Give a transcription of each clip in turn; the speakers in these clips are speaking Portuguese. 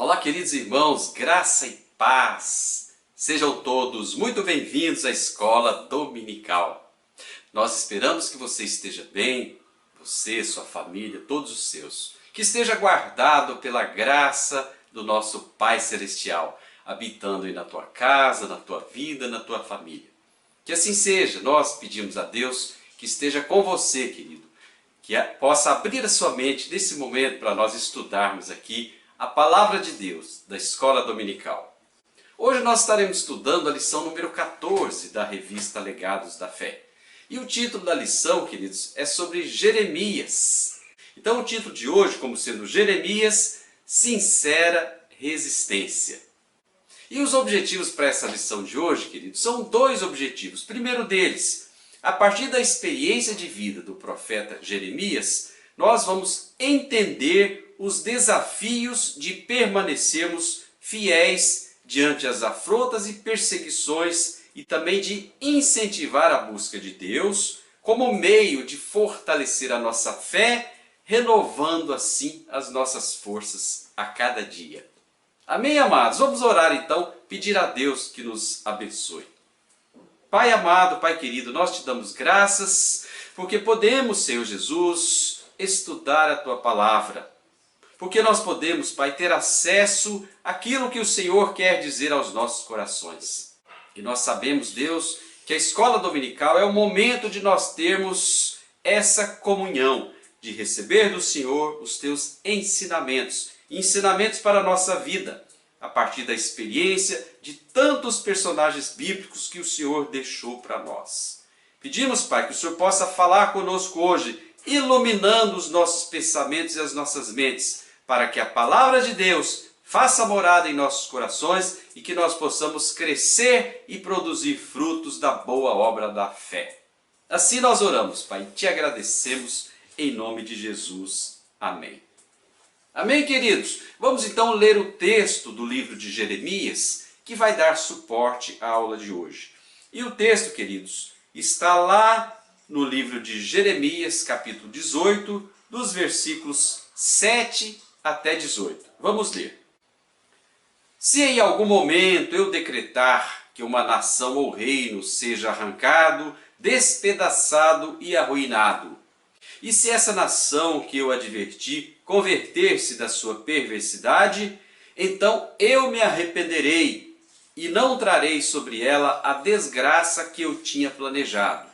Olá, queridos irmãos, graça e paz. Sejam todos muito bem-vindos à Escola Dominical. Nós esperamos que você esteja bem, você, sua família, todos os seus. Que esteja guardado pela graça do nosso Pai Celestial, habitando aí na tua casa, na tua vida, na tua família. Que assim seja, nós pedimos a Deus que esteja com você, querido. Que possa abrir a sua mente nesse momento para nós estudarmos aqui a Palavra de Deus da Escola Dominical. Hoje nós estaremos estudando a lição número 14 da revista Legados da Fé. E o título da lição, queridos, é sobre Jeremias. Então o título de hoje, como sendo Jeremias, Sincera Resistência. E os objetivos para essa lição de hoje, queridos, são dois objetivos. Primeiro deles, a partir da experiência de vida do profeta Jeremias, nós vamos entender os desafios de permanecermos fiéis diante as afrontas e perseguições e também de incentivar a busca de Deus como meio de fortalecer a nossa fé, renovando assim as nossas forças a cada dia. Amém, amados? Vamos orar então, pedir a Deus que nos abençoe. Pai amado, Pai querido, nós te damos graças porque podemos, Senhor Jesus, estudar a Tua Palavra. Porque nós podemos, Pai, ter acesso àquilo que o Senhor quer dizer aos nossos corações. E nós sabemos, Deus, que a escola dominical é o momento de nós termos essa comunhão, de receber do Senhor os Teus ensinamentos, ensinamentos para a nossa vida, a partir da experiência de tantos personagens bíblicos que o Senhor deixou para nós. Pedimos, Pai, que o Senhor possa falar conosco hoje, iluminando os nossos pensamentos e as nossas mentes, para que a palavra de Deus faça morada em nossos corações e que nós possamos crescer e produzir frutos da boa obra da fé. Assim nós oramos, Pai, e te agradecemos em nome de Jesus. Amém. Amém, queridos? Vamos então ler o texto do livro de Jeremias, que vai dar suporte à aula de hoje. E o texto, queridos, está lá no livro de Jeremias, capítulo 18, dos versículos 7 até 18. Vamos ler. Se em algum momento eu decretar que uma nação ou reino seja arrancado, despedaçado e arruinado, e se essa nação que eu adverti converter-se da sua perversidade, então eu me arrependerei e não trarei sobre ela a desgraça que eu tinha planejado.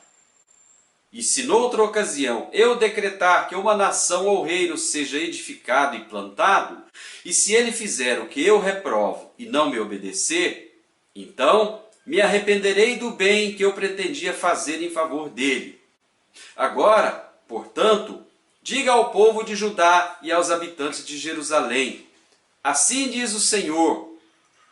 E se noutra ocasião eu decretar que uma nação ou reino seja edificado e plantado, e se ele fizer o que eu reprovo e não me obedecer, então me arrependerei do bem que eu pretendia fazer em favor dele. Agora, portanto, diga ao povo de Judá e aos habitantes de Jerusalém: assim diz o Senhor,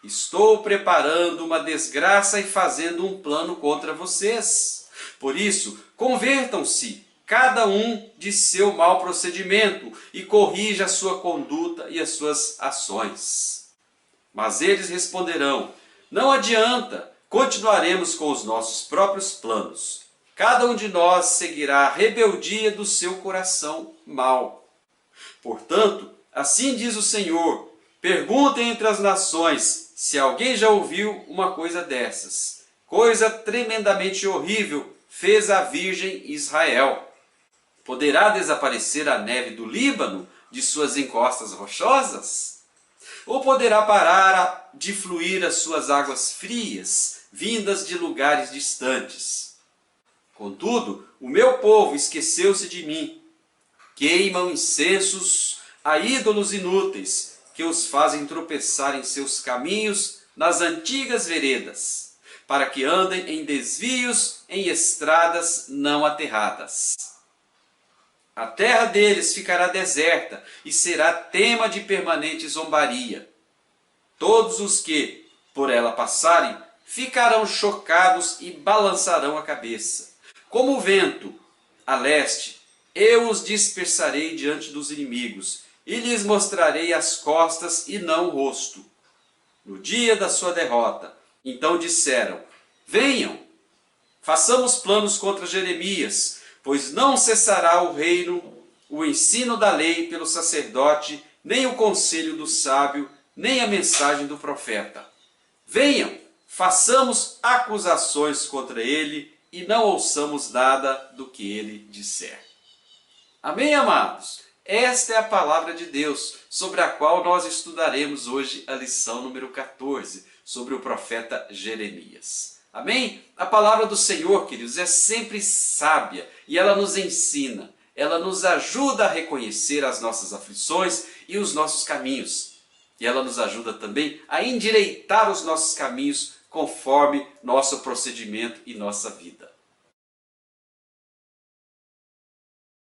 estou preparando uma desgraça e fazendo um plano contra vocês. Por isso, convertam-se, cada um de seu mau procedimento, e corrija a sua conduta e as suas ações. Mas eles responderão: não adianta, continuaremos com os nossos próprios planos. Cada um de nós seguirá a rebeldia do seu coração mau. Portanto, assim diz o Senhor, perguntem entre as nações se alguém já ouviu uma coisa dessas. Coisa tremendamente horrível fez a Virgem Israel. Poderá desaparecer a neve do Líbano de suas encostas rochosas? Ou poderá parar de fluir as suas águas frias, vindas de lugares distantes? Contudo, o meu povo esqueceu-se de mim. Queimam incensos a ídolos inúteis, que os fazem tropeçar em seus caminhos nas antigas veredas, para que andem em desvios em estradas não aterradas. A terra deles ficará deserta e será tema de permanente zombaria. Todos os que por ela passarem ficarão chocados e balançarão a cabeça. Como o vento a leste, eu os dispersarei diante dos inimigos e lhes mostrarei as costas e não o rosto. No dia da sua derrota, então disseram: venham, façamos planos contra Jeremias, pois não cessará o reino, o ensino da lei pelo sacerdote, nem o conselho do sábio, nem a mensagem do profeta. Venham, façamos acusações contra ele e não ouçamos nada do que ele disser. Amém, amados? Esta é a palavra de Deus, sobre a qual nós estudaremos hoje a lição número 14, sobre o profeta Jeremias. Amém? A palavra do Senhor, queridos, é sempre sábia e ela nos ensina, ela nos ajuda a reconhecer as nossas aflições e os nossos caminhos. E ela nos ajuda também a endireitar os nossos caminhos conforme nosso procedimento e nossa vida.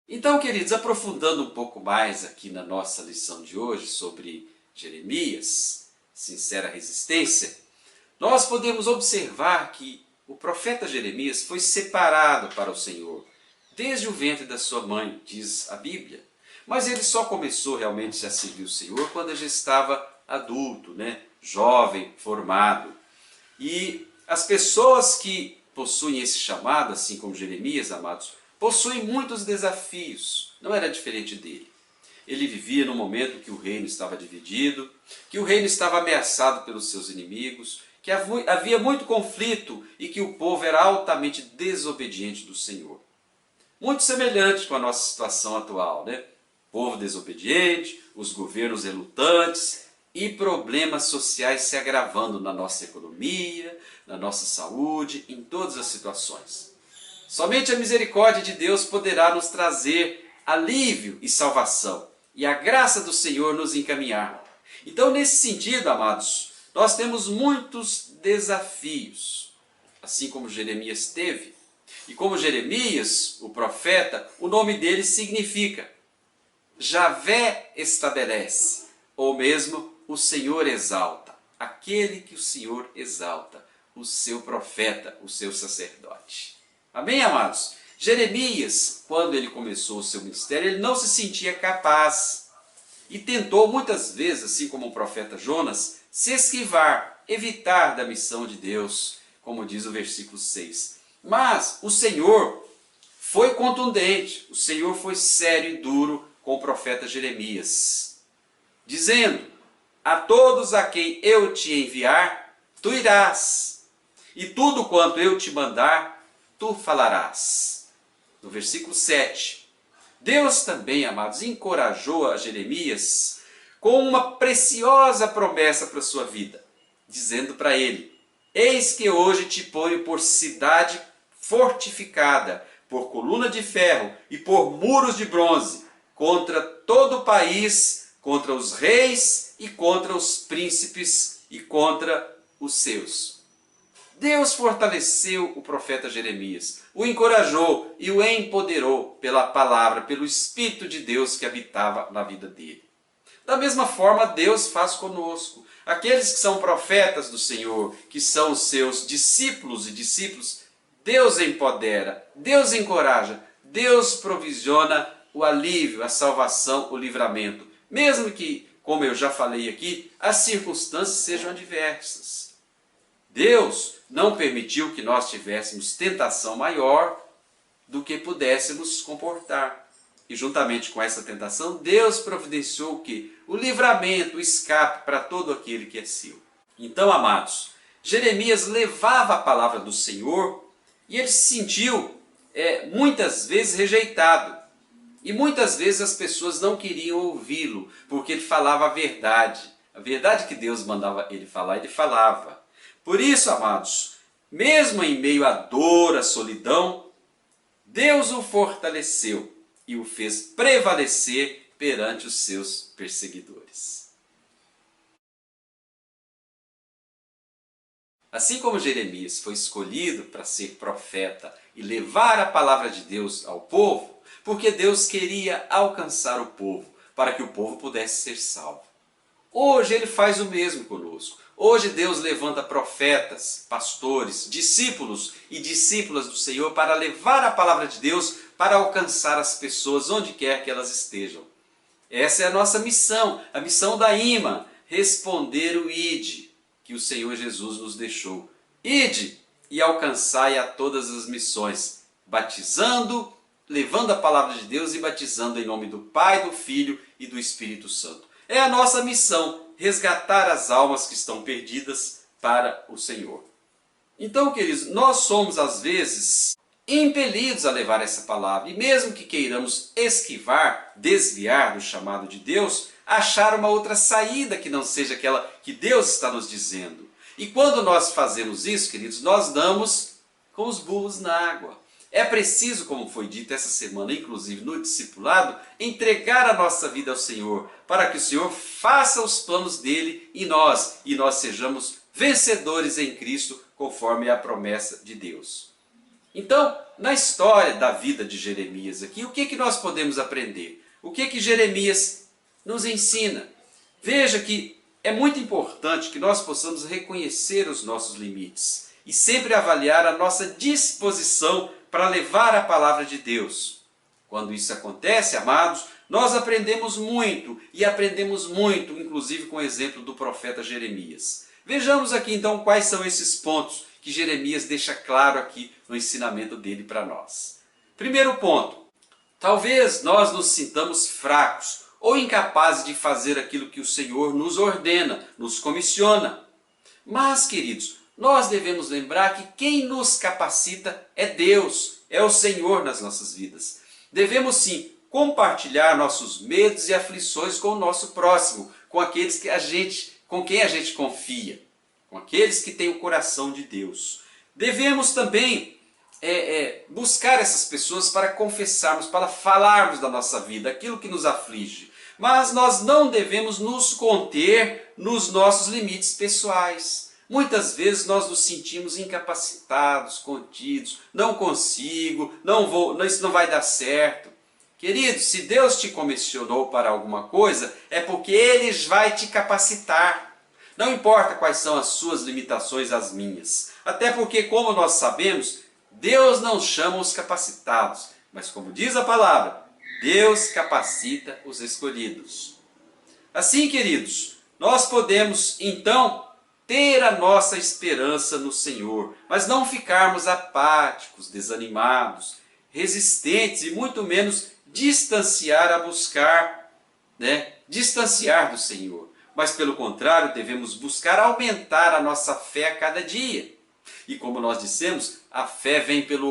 Então, queridos, aprofundando um pouco mais aqui na nossa lição de hoje sobre Jeremias, sincera resistência, nós podemos observar que o profeta Jeremias foi separado para o Senhor desde o ventre da sua mãe, diz a Bíblia. Mas ele só começou realmente a servir o Senhor quando já estava adulto, jovem, formado. E as pessoas que possuem esse chamado, assim como Jeremias, amados, possuem muitos desafios. Não era diferente dele. Ele vivia num momento que o reino estava dividido, que o reino estava ameaçado pelos seus inimigos, que havia muito conflito e que o povo era altamente desobediente do Senhor. Muito semelhante com a nossa situação atual, Povo desobediente, os governos relutantes e problemas sociais se agravando na nossa economia, na nossa saúde, em todas as situações. Somente a misericórdia de Deus poderá nos trazer alívio e salvação, e a graça do Senhor nos encaminhar. Então, nesse sentido, amados, nós temos muitos desafios, assim como Jeremias teve. E como Jeremias, o profeta, o nome dele significa Javé estabelece, ou mesmo o Senhor exalta, aquele que o Senhor exalta, o seu profeta, o seu sacerdote. Amém, amados? Jeremias, quando ele começou o seu ministério, ele não se sentia capaz e tentou muitas vezes, assim como o profeta Jonas, se esquivar, evitar da missão de Deus, como diz o versículo 6. Mas o Senhor foi contundente, o Senhor foi sério e duro com o profeta Jeremias, dizendo: a todos a quem eu te enviar, tu irás, e tudo quanto eu te mandar, tu falarás. No versículo 7, Deus também, amados, encorajou a Jeremias com uma preciosa promessa para a sua vida, dizendo para ele: eis que hoje te ponho por cidade fortificada, por coluna de ferro e por muros de bronze, contra todo o país, contra os reis e contra os príncipes e contra os seus. Deus fortaleceu o profeta Jeremias, o encorajou e o empoderou pela palavra, pelo Espírito de Deus que habitava na vida dele. Da mesma forma, Deus faz conosco. Aqueles que são profetas do Senhor, que são os seus discípulos e discípulos, Deus empodera, Deus encoraja, Deus provisiona o alívio, a salvação, o livramento. Mesmo que, como eu já falei aqui, as circunstâncias sejam adversas. Deus não permitiu que nós tivéssemos tentação maior do que pudéssemos comportar. E juntamente com essa tentação, Deus providenciou o quê? O livramento, o escape para todo aquele que é seu. Então, amados, Jeremias levava a palavra do Senhor e ele se sentiu muitas vezes rejeitado. E muitas vezes as pessoas não queriam ouvi-lo, porque ele falava a verdade que Deus mandava ele falar, ele falava. Por isso, amados, mesmo em meio à dor, à solidão, Deus o fortaleceu e o fez prevalecer perante os seus perseguidores. Assim como Jeremias foi escolhido para ser profeta e levar a palavra de Deus ao povo, porque Deus queria alcançar o povo, para que o povo pudesse ser salvo. Hoje ele faz o mesmo conosco. Hoje Deus levanta profetas, pastores, discípulos e discípulas do Senhor para levar a palavra de Deus, para alcançar as pessoas onde quer que elas estejam. Essa é a nossa missão, a missão da IMA, responder o ide, que o Senhor Jesus nos deixou. Ide e alcançai a todas as missões, batizando, levando a palavra de Deus e batizando em nome do Pai, do Filho e do Espírito Santo. É a nossa missão resgatar as almas que estão perdidas para o Senhor. Então, queridos, nós somos às vezes impelidos a levar essa palavra. E mesmo que queiramos esquivar, desviar do chamado de Deus, achar uma outra saída que não seja aquela que Deus está nos dizendo. E quando nós fazemos isso, queridos, nós damos com os burros na água. É preciso, como foi dito essa semana, inclusive no discipulado, entregar a nossa vida ao Senhor, para que o Senhor faça os planos dele em nós, e nós sejamos vencedores em Cristo, conforme a promessa de Deus. Então, na história da vida de Jeremias aqui, o que nós podemos aprender? O que Jeremias nos ensina? Veja que é muito importante que nós possamos reconhecer os nossos limites e sempre avaliar a nossa disposição para levar a palavra de Deus. Quando isso acontece, amados, nós aprendemos muito, e aprendemos muito, inclusive com o exemplo do profeta Jeremias. Vejamos aqui então quais são esses pontos que Jeremias deixa claro aqui no ensinamento dele para nós. Primeiro ponto, talvez nós nos sintamos fracos ou incapazes de fazer aquilo que o Senhor nos ordena, nos comissiona. Mas, queridos, nós devemos lembrar que quem nos capacita é Deus, é o Senhor nas nossas vidas. Devemos sim compartilhar nossos medos e aflições com o nosso próximo, com aqueles com quem a gente confia, com aqueles que têm o coração de Deus. Devemos também buscar essas pessoas para confessarmos, para falarmos da nossa vida, aquilo que nos aflige. Mas nós não devemos nos conter nos nossos limites pessoais. Muitas vezes nós nos sentimos incapacitados, contidos, não consigo, isso não vai dar certo. Querido, se Deus te comissionou para alguma coisa, é porque Ele vai te capacitar. Não importa quais são as suas limitações, as minhas. Até porque, como nós sabemos, Deus não chama os capacitados, mas como diz a palavra, Deus capacita os escolhidos. Assim, queridos, nós podemos então ter a nossa esperança no Senhor, mas não ficarmos apáticos, desanimados, resistentes e muito menos distanciar do Senhor. Mas pelo contrário, devemos buscar aumentar a nossa fé a cada dia. E como nós dissemos, a fé vem pelo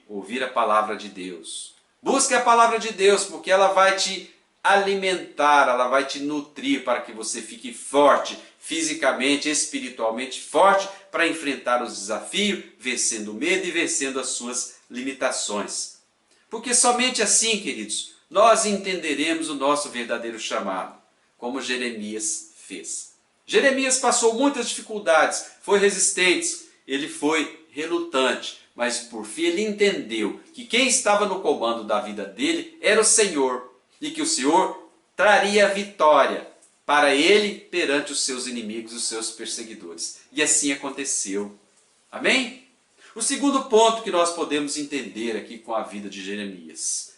ouvir a palavra de Deus. Busque a palavra de Deus, porque ela vai te alimentar, ela vai te nutrir para que você fique forte, fisicamente, espiritualmente forte, para enfrentar os desafios, vencendo o medo e vencendo as suas limitações. Porque somente assim, queridos, nós entenderemos o nosso verdadeiro chamado, como Jeremias fez. Jeremias passou muitas dificuldades, foi resistente, ele foi relutante, mas por fim ele entendeu que quem estava no comando da vida dele era o Senhor, e que o Senhor traria a vitória para ele perante os seus inimigos, os seus perseguidores. E assim aconteceu. Amém? O segundo ponto que nós podemos entender aqui com a vida de Jeremias.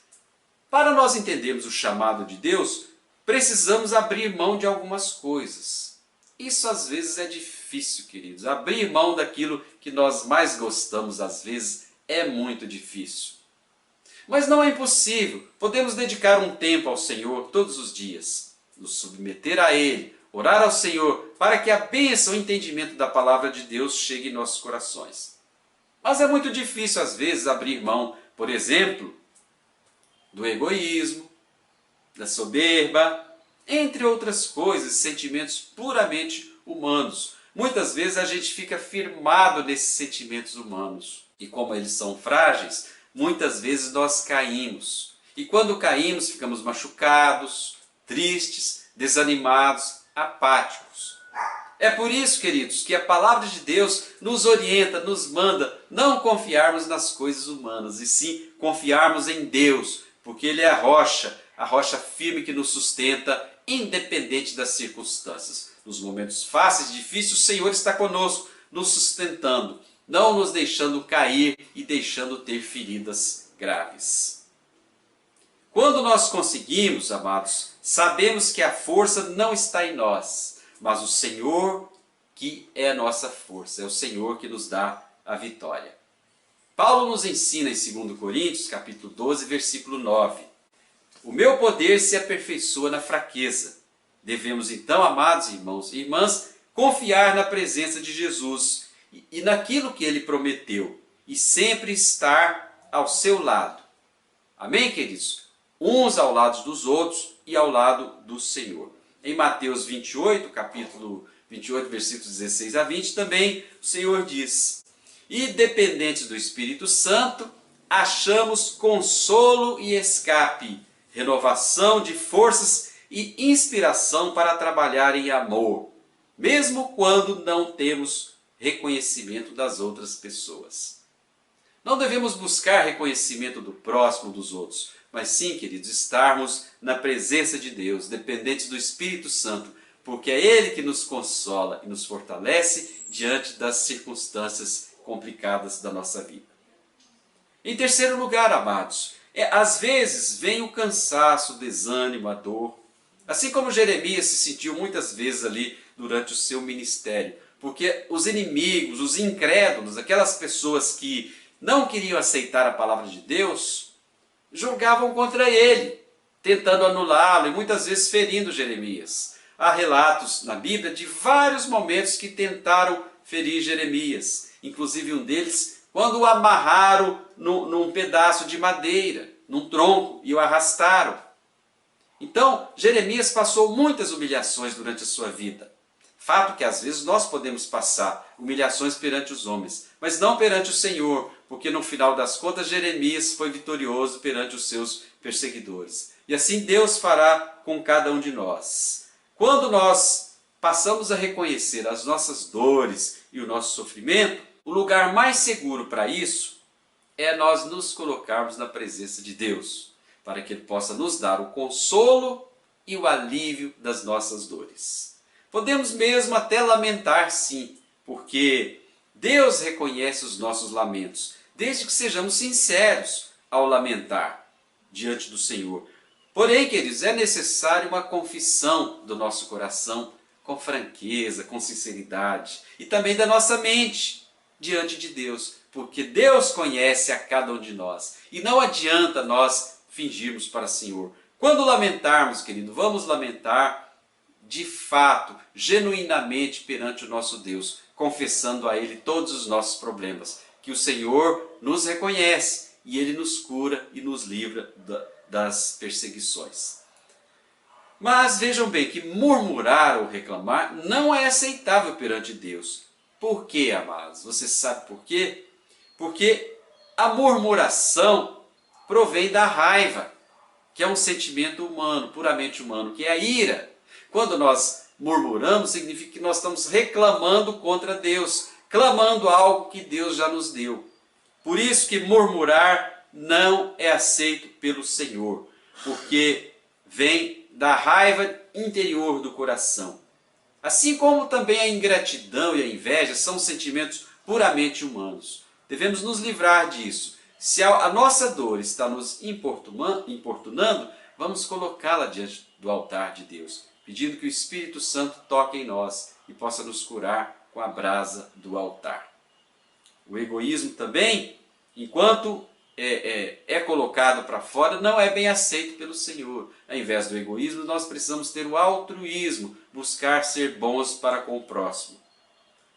Para nós entendermos o chamado de Deus, precisamos abrir mão de algumas coisas. Isso às vezes é difícil, queridos. Abrir mão daquilo que nós mais gostamos, às vezes, é muito difícil. Mas não é impossível. Podemos dedicar um tempo ao Senhor todos os dias, nos submeter a Ele, orar ao Senhor, para que a bênção e o entendimento da palavra de Deus chegue em nossos corações. Mas é muito difícil, às vezes, abrir mão, por exemplo, do egoísmo, da soberba, entre outras coisas, sentimentos puramente humanos. Muitas vezes a gente fica firmado nesses sentimentos humanos. E como eles são frágeis, muitas vezes nós caímos. E quando caímos, ficamos machucados, tristes, desanimados, apáticos. É por isso, queridos, que a palavra de Deus nos orienta, nos manda não confiarmos nas coisas humanas, e sim confiarmos em Deus, porque Ele é a rocha firme que nos sustenta, independente das circunstâncias. Nos momentos fáceis e difíceis, o Senhor está conosco, nos sustentando, não nos deixando cair e deixando ter feridas graves. Quando nós conseguimos, amados, sabemos que a força não está em nós, mas o Senhor que é a nossa força, é o Senhor que nos dá a vitória. Paulo nos ensina em 2 Coríntios, capítulo 12, versículo 9. O meu poder se aperfeiçoa na fraqueza. Devemos então, amados irmãos e irmãs, confiar na presença de Jesus e naquilo que Ele prometeu e sempre estar ao seu lado. Amém, queridos? Uns ao lado dos outros e ao lado do Senhor. Em Mateus 28, capítulo 28, versículos 16 a 20, também o Senhor diz: e dependentes do Espírito Santo, achamos consolo e escape, renovação de forças e inspiração para trabalhar em amor, mesmo quando não temos reconhecimento das outras pessoas. Não devemos buscar reconhecimento do próximo, dos outros, mas sim, queridos, estarmos na presença de Deus, dependentes do Espírito Santo, porque é Ele que nos consola e nos fortalece diante das circunstâncias complicadas da nossa vida. Em terceiro lugar, amados, às vezes vem o cansaço, o desânimo, a dor, assim como Jeremias se sentiu muitas vezes ali durante o seu ministério, porque os inimigos, os incrédulos, aquelas pessoas que não queriam aceitar a palavra de Deus, julgavam contra ele, tentando anulá-lo e muitas vezes ferindo Jeremias. Há relatos na Bíblia de vários momentos que tentaram ferir Jeremias, inclusive um deles quando o amarraram num pedaço de madeira, num tronco, e o arrastaram. Então, Jeremias passou muitas humilhações durante a sua vida. Fato que às vezes nós podemos passar humilhações perante os homens, mas não perante o Senhor, porque no final das contas Jeremias foi vitorioso perante os seus perseguidores. E assim Deus fará com cada um de nós. Quando nós passamos a reconhecer as nossas dores e o nosso sofrimento, o lugar mais seguro para isso é nós nos colocarmos na presença de Deus, para que Ele possa nos dar o consolo e o alívio das nossas dores. Podemos mesmo até lamentar, sim, porque Deus reconhece os nossos lamentos, desde que sejamos sinceros ao lamentar diante do Senhor. Porém, queridos, é necessário uma confissão do nosso coração com franqueza, com sinceridade e também da nossa mente diante de Deus, porque Deus conhece a cada um de nós e não adianta nós fingirmos para o Senhor. Quando lamentarmos, querido, vamos lamentar de fato, genuinamente perante o nosso Deus, confessando a Ele todos os nossos problemas, que o Senhor nos reconhece e Ele nos cura e nos livra das perseguições. Mas vejam bem que murmurar ou reclamar não é aceitável perante Deus. Por quê, amados? Você sabe por quê? Porque a murmuração provém da raiva, que é um sentimento humano, puramente humano, que é a ira. Quando nós murmuramos, significa que nós estamos reclamando contra Deus, clamando algo que Deus já nos deu. Por isso que murmurar não é aceito pelo Senhor, porque vem da raiva interior do coração. Assim como também a ingratidão e a inveja são sentimentos puramente humanos. Devemos nos livrar disso. Se a nossa dor está nos importunando, vamos colocá-la diante do altar de Deus, pedindo que o Espírito Santo toque em nós e possa nos curar com a brasa do altar. O egoísmo também, enquanto é colocado para fora, não é bem aceito pelo Senhor. Ao invés do egoísmo, nós precisamos ter o altruísmo, buscar ser bons para com o próximo.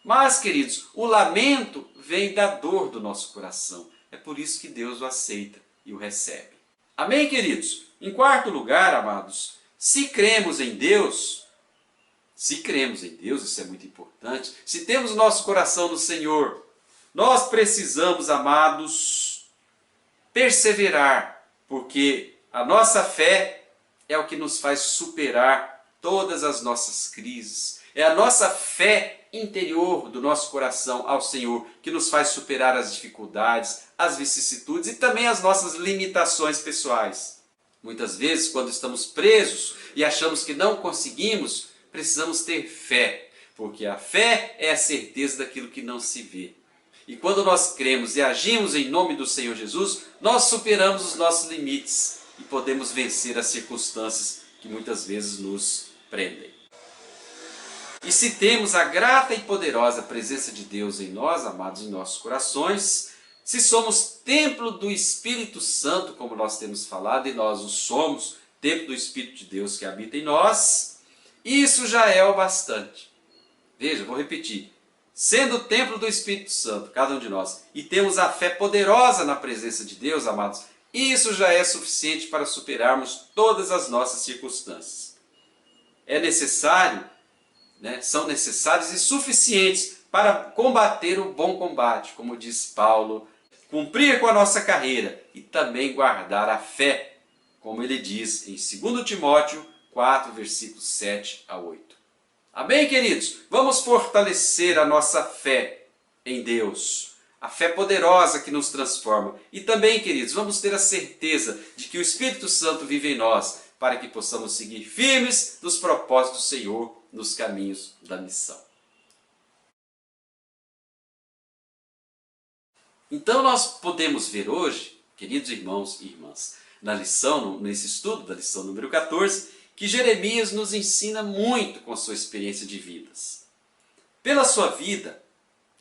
Mas, queridos, o lamento vem da dor do nosso coração. É por isso que Deus o aceita e o recebe. Amém, queridos? Em quarto lugar, amados, se cremos em Deus, isso é muito importante, se temos o nosso coração no Senhor, nós precisamos, amados, perseverar, porque a nossa fé é o que nos faz superar todas as nossas crises. É a nossa fé interior do nosso coração ao Senhor que nos faz superar as dificuldades, as vicissitudes e também as nossas limitações pessoais. Muitas vezes, quando estamos presos e achamos que não conseguimos, precisamos ter fé, porque a fé é a certeza daquilo que não se vê. E quando nós cremos e agimos em nome do Senhor Jesus, nós superamos os nossos limites e podemos vencer as circunstâncias que muitas vezes nos prendem. E se temos a grata e poderosa presença de Deus em nós, amados, em nossos corações, se somos templo do Espírito Santo, como nós temos falado, e nós o somos, templo do Espírito de Deus que habita em nós, isso já é o bastante. Veja, vou repetir. Sendo o templo do Espírito Santo, cada um de nós, e temos a fé poderosa na presença de Deus, amados, isso já é suficiente para superarmos todas as nossas circunstâncias. É necessário, são necessários e suficientes para combater o bom combate, como diz Paulo, cumprir com a nossa carreira e também guardar a fé, como ele diz em 2 Timóteo 4, versículos 7 a 8. Amém, queridos? Vamos fortalecer a nossa fé em Deus, a fé poderosa que nos transforma. E também, queridos, vamos ter a certeza de que o Espírito Santo vive em nós, para que possamos seguir firmes nos propósitos do Senhor, nos caminhos da missão. Então nós podemos ver hoje, queridos irmãos e irmãs, na lição, nesse estudo da lição número 14, que Jeremias nos ensina muito com a sua experiência de vidas. Pela sua vida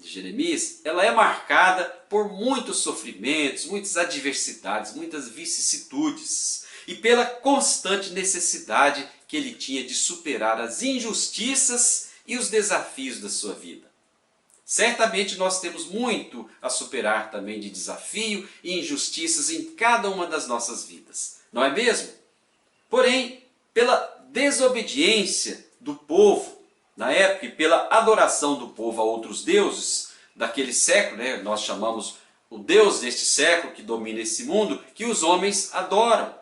de Jeremias, ela é marcada por muitos sofrimentos, muitas adversidades, muitas vicissitudes e pela constante necessidade que ele tinha de superar as injustiças e os desafios da sua vida. Certamente nós temos muito a superar também de desafio e injustiças em cada uma das nossas vidas, não é mesmo? Porém, pela desobediência do povo na época e pela adoração do povo a outros deuses daquele século, nós chamamos o Deus deste século que domina esse mundo, que os homens adoram.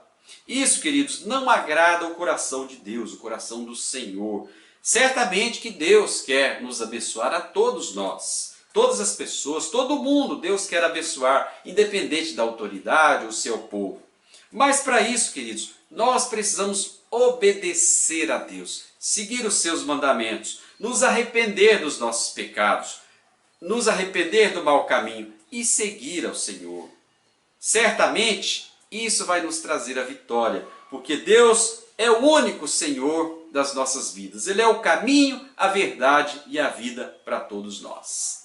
Isso, queridos, não agrada o coração de Deus, o coração do Senhor. Certamente que Deus quer nos abençoar a todos nós, todas as pessoas, todo mundo Deus quer abençoar, independente da autoridade ou seu povo. Mas para isso, queridos, nós precisamos obedecer a Deus, seguir os seus mandamentos, nos arrepender dos nossos pecados, nos arrepender do mau caminho e seguir ao Senhor. Certamente, isso vai nos trazer a vitória, porque Deus é o único Senhor das nossas vidas. Ele é o caminho, a verdade e a vida para todos nós.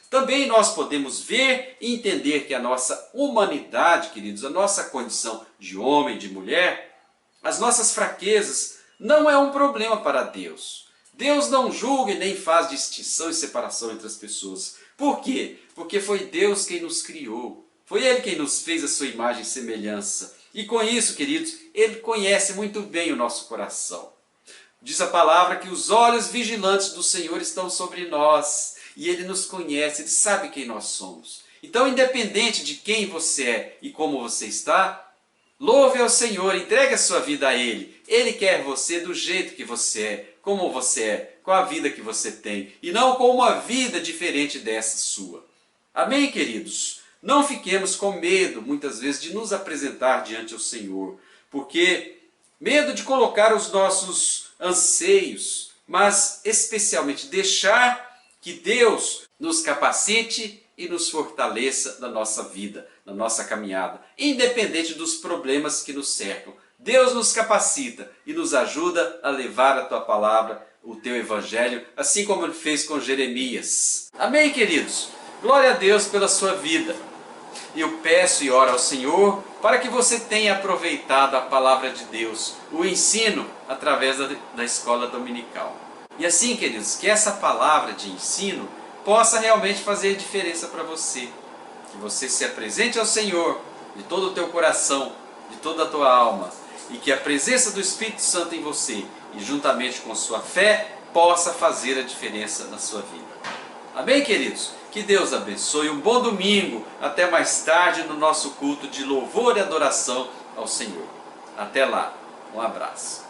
Também nós podemos ver e entender que a nossa humanidade, queridos, a nossa condição de homem, de mulher, as nossas fraquezas, não é um problema para Deus. Deus não julga e nem faz distinção e separação entre as pessoas. Por quê? Porque foi Deus quem nos criou. Foi Ele quem nos fez a sua imagem e semelhança. E com isso, queridos, Ele conhece muito bem o nosso coração. Diz a palavra que os olhos vigilantes do Senhor estão sobre nós. E Ele nos conhece, Ele sabe quem nós somos. Então, independente de quem você é e como você está, louve ao Senhor, entregue a sua vida a Ele. Ele quer você do jeito que você é, como você é, com a vida que você tem, e não com uma vida diferente dessa sua. Amém, queridos? Não fiquemos com medo, muitas vezes, de nos apresentar diante do Senhor, porque medo de colocar os nossos anseios, mas especialmente deixar que Deus nos capacite e nos fortaleça na nossa vida, na nossa caminhada, independente dos problemas que nos cercam. Deus nos capacita e nos ajuda a levar a Tua palavra, o Teu Evangelho, assim como Ele fez com Jeremias. Amém, queridos? Glória a Deus pela sua vida. Eu peço e oro ao Senhor para que você tenha aproveitado a palavra de Deus, o ensino através da escola dominical. E assim, queridos, que essa palavra de ensino possa realmente fazer diferença para você. Que você se apresente ao Senhor de todo o teu coração, de toda a tua alma, e que a presença do Espírito Santo em você, e juntamente com sua fé, possa fazer a diferença na sua vida. Amém, queridos? Que Deus abençoe. Um bom domingo. Até mais tarde no nosso culto de louvor e adoração ao Senhor. Até lá. Um abraço.